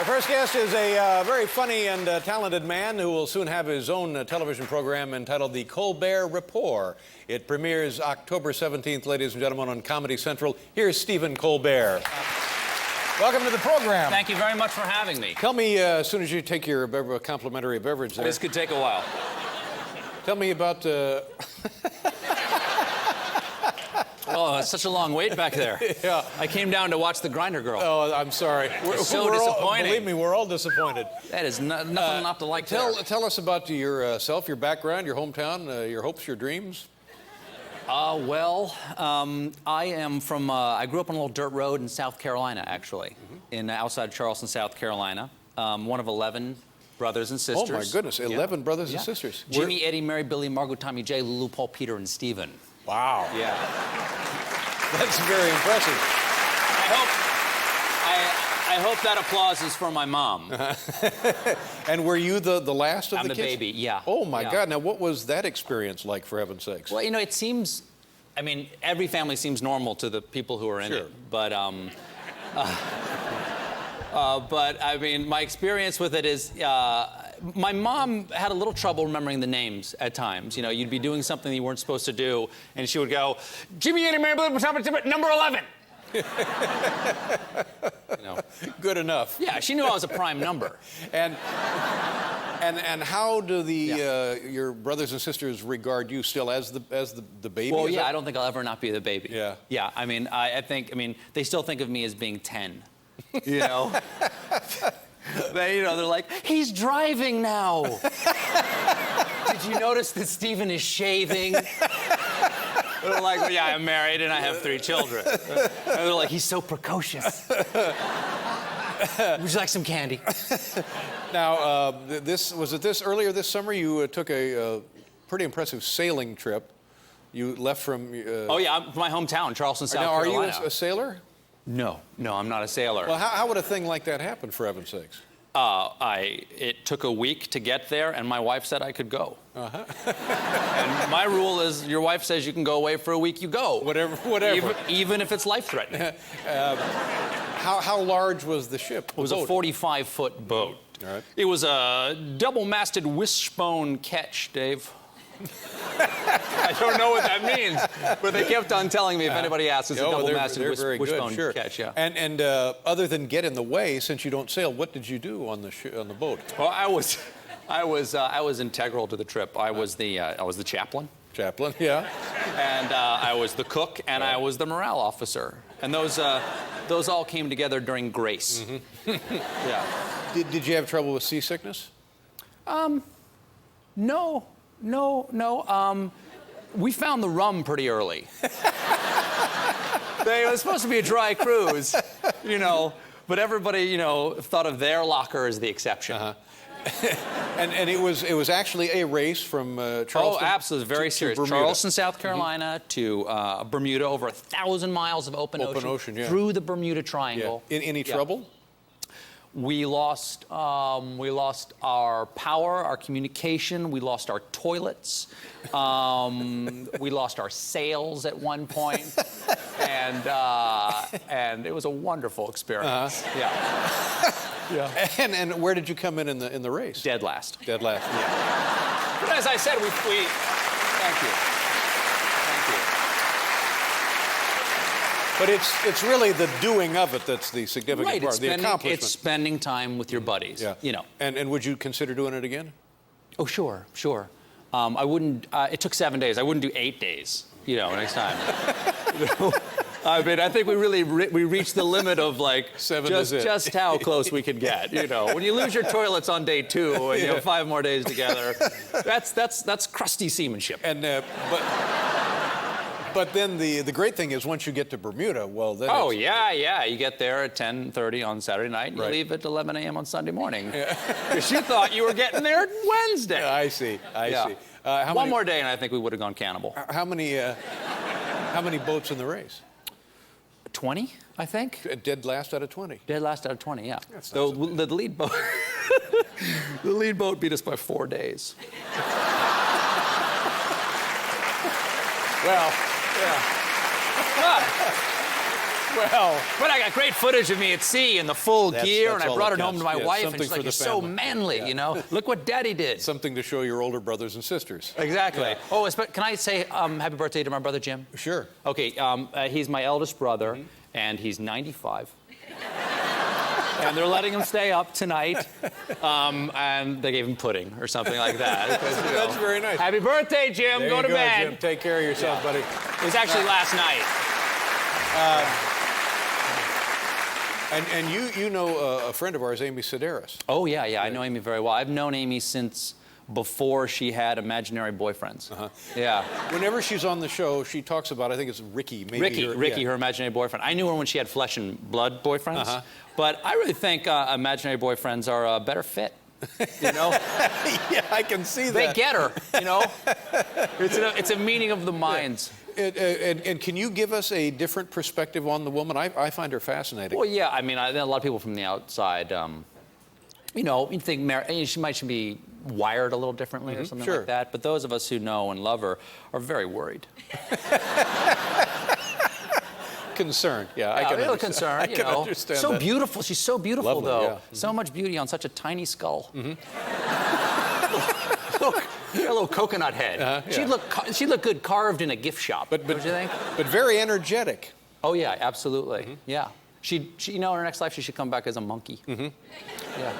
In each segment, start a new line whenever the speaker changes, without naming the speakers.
Our first guest is a very funny and talented man who will soon have his own television program entitled The Colbert Report. It premieres October 17th, ladies and gentlemen, on Comedy Central. Here's Stephen Colbert. Welcome to the program.
Thank you very much for having me.
Tell me, as soon as you take your complimentary beverage there.
This could take a while.
Tell me about...
Oh, it's such a long wait back there.
Yeah.
I came down to watch the Grinder Girl.
Oh, I'm sorry.
We're disappointing.
Believe me, we're all disappointed.
That is nothing not to like.
Tell us about yourself, your background, your hometown, your hopes, your dreams.
I am from, I grew up on a little dirt road in South Carolina, actually, outside Charleston, South Carolina. One of 11 brothers and sisters.
Oh, my goodness, 11 brothers and sisters.
Jimmy, Eddie, Mary, Billy, Margot, Tommy, Jay, Lulu, Paul, Peter, and Stephen.
Wow.
Yeah.
That's very impressive.
I hope that applause is for my mom.
And were you the last of
I'm
the kids?
I'm the baby, yeah.
Oh, my
yeah.
God. Now, what was that experience like, for heaven's sakes?
Well, you know, it seems, I mean, every family seems normal to the people who are in it. But I mean, my experience with it is, my mom had a little trouble remembering the names at times. You know, you'd be doing something you weren't supposed to do, and she would go, Jimmy, Eddie, Mary, Billy, number 11. You know.
Good enough.
Yeah, she knew I was a prime number.
And how do your brothers and sisters regard you still as the baby?
Well, yeah, I don't think I'll ever not be the baby.
Yeah.
Yeah, I mean, I think they still think of me as being 10. You know? They're like, he's driving now. Did you notice that Stephen is shaving? They're like, well, yeah, I'm married and I have 3 children. And they're like, he's so precocious. Would you like some candy?
Now, was it earlier this summer you took a pretty impressive sailing trip? You left from...
Oh, yeah, my hometown, Charleston, South Carolina.
Now, are you a sailor?
No, I'm not a sailor.
Well, how would a thing like that happen, for heaven's sakes?
It took a week to get there, and my wife said I could go. And my rule is, your wife says you can go away for a week, you go.
Whatever.
Even if it's life-threatening.
How large was the ship?
It was a 45-foot boat.
All right.
It was a double-masted wishbone ketch, Dave. I don't know what that means, but they kept on telling me if anybody asks, it's a double-masted wishbone catch. Yeah.
And other than get in the way, since you don't sail, what did you do on the boat?
Well, I was integral to the trip. I was the chaplain.
Chaplain, yeah.
And I was the cook, and I was the morale officer. And those all came together during grace. Yeah.
Did you have trouble with seasickness?
No. We found the rum pretty early. It was supposed to be a dry cruise, you know, but everybody, you know, thought of their locker as the exception.
And it was actually a race from Charleston. Oh,
absolutely, very serious. Charleston, South Carolina to Bermuda, over 1,000 miles of open ocean,
yeah.
Through the Bermuda Triangle.
Yeah. Any trouble?
We lost our power, our communication. We lost our toilets. We lost our sails at one point, and it was a wonderful experience. Yeah. Yeah.
And where did you come in the race?
Dead last.
Dead last.
Yeah. But as I said, we thank you.
But it's really the doing of it that's the significant part, the accomplishment.
It's spending time with your buddies.
Yeah.
You know.
And would you consider doing it again?
Oh, sure. I wouldn't. It took 7 days. I wouldn't do 8 days. You know, next time. I mean, I think we really we reached the limit of like just how close we could get. You know, when you lose your toilets on day 2 and you have 5 more days together, that's crusty seamanship.
And but then the great thing is once you get to Bermuda, well then.
Oh yeah, you get there at 10:30 on Saturday night and you leave at 11 a.m. on Sunday morning. Because you thought you were getting there Wednesday.
I see.
One more day and I think we would have gone cannibal.
How many boats in the race?
20, I think.
Dead last out of 20.
Dead last out of 20, yeah. The lead boat. The lead boat beat us by 4 days.
Well, yeah. Well,
But I got great footage of me at sea in the full gear, and I
all
brought
that
it home to
counts.
my
Yeah,
wife, and
something
she's like,
for
"You're
the
so
family."
manly, you know? Look what Daddy did."
something to show your older brothers and sisters.
Exactly.
Yeah.
Oh, can I say happy birthday to my brother Jim?
Sure.
Okay, he's my eldest brother, and he's 95. And they're letting him stay up tonight, and they gave him pudding or something like that. Because, you know,
That's very nice.
Happy birthday, Jim.
There
Go
you
to
go,
bed.
Jim. Take care of yourself, buddy.
It was actually last night.
And you know a friend of ours, Amy Sedaris.
Oh, yeah, I know Amy very well. I've known Amy since before she had imaginary boyfriends. Yeah.
Whenever she's on the show, she talks about, I think it's Ricky. Maybe
Ricky, her imaginary boyfriend. I knew her when she had flesh and blood boyfriends. But I really think imaginary boyfriends are a better fit. You know?
Yeah, I can see that.
They get her, you know? It's a meeting of the minds.
And can you give us a different perspective on the woman? I find her fascinating.
Well, yeah, I mean, a lot of people from the outside, you know, you think she might be wired a little differently or something like that. But those of us who know and love her are very worried.
Concerned, yeah. I
Yeah,
can
a little
understand.
concerned, you know.
Understand
So
that.
beautiful. She's so beautiful,
Lovely,
though.
yeah.
So much beauty on such a tiny skull. Look, a little coconut head.
yeah.
She'd look good carved in a gift shop. Don't you think?
But very energetic.
Oh yeah, absolutely. Yeah. She, you know, in her next life, she should come back as a monkey. Yeah.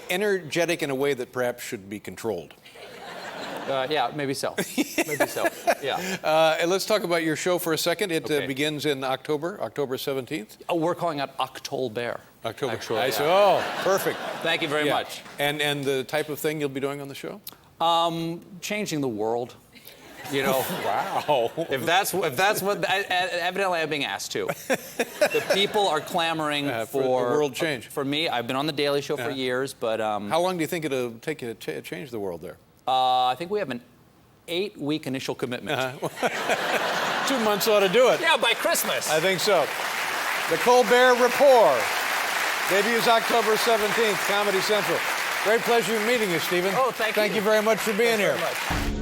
Energetic in a way that perhaps should be controlled.
Yeah, maybe so. Maybe so. Yeah.
And let's talk about your show for a second. It
Okay.
begins in October 17th.
Oh, we're calling it October.
October.
Actually,
I
yeah.
see. Oh, perfect.
Thank you very
Yeah.
much.
And the type of thing you'll be doing on the show?
Changing the world. You know.
Wow.
If that's what evidently I'm being asked to. The people are clamoring
for the world change.
For me, I've been on the Daily Show for years, but
How long do you think it'll take you to change the world there?
I think we have an 8-week initial commitment.
2 months ought to do it.
Yeah, by Christmas.
I think so. The Colbert Report debuts October 17th, Comedy Central. Great pleasure meeting you, Stephen.
Oh, thank you.
Thank you very much for being here.
Thanks very much.